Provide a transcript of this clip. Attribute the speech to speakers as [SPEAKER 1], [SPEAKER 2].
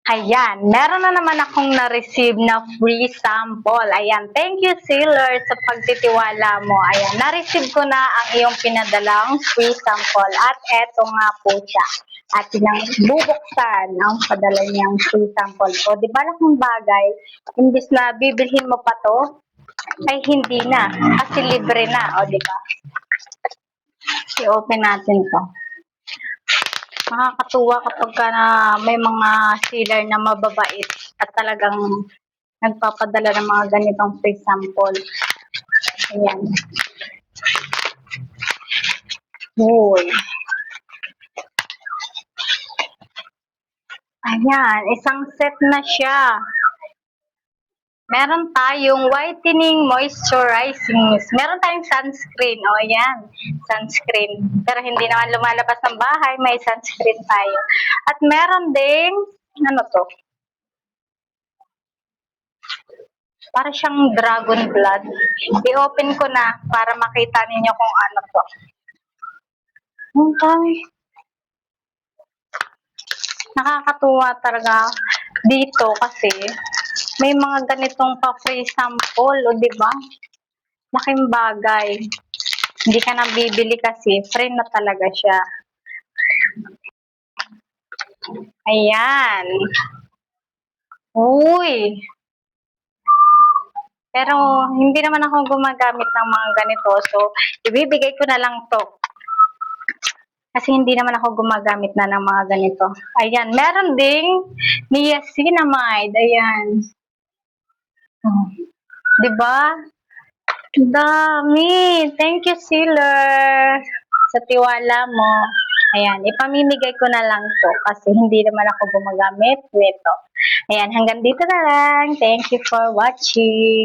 [SPEAKER 1] Ayan, meron na naman akong na-receive na free sample. Ayan, thank you Sailor sa pagtitiwala mo. Ayan, na-receive ko na ang iyong pinadalang free sample. At eto nga po siya. At sinang bubuksan ang padala niyang free sample ko. Di ba laking bagay? Imbis na bibilhin mo pa to, ay hindi na. Kasi libre na. O di ba? I-open natin to. Nakakatuwa kapag na may mga seller na mababait at talagang nagpapadala ng mga ganitong free sample. Ayan. Uy. Ayan, isang set na siya. Meron tayong whitening moisturizing mist. Meron tayong sunscreen. O, ayan. Sunscreen. Pero hindi naman lumalabas ng bahay. May sunscreen tayo. At meron ding, ano to? Para siyang dragon blood. I-open ko na para makita ninyo kung ano to. Ang dami. Nakakatuwa talaga dito kasi may mga ganitong pa-free sample, o diba? Laking bagay. Hindi ka nang bibili kasi free na talaga siya. Ayan. Uy. Pero hindi naman ako gumagamit ng mga ganito. So, ibibigay ko na lang to. Kasi hindi naman ako gumagamit na ng mga ganito. Ayan. Meron ding niacinamide. Ayan. Diba? Dami. Thank you, Sealer, sa tiwala mo. Ayan, ipamimigay ko na lang to kasi hindi naman ako gumagamit nito. Ayan, hanggang dito na lang. Thank you for watching.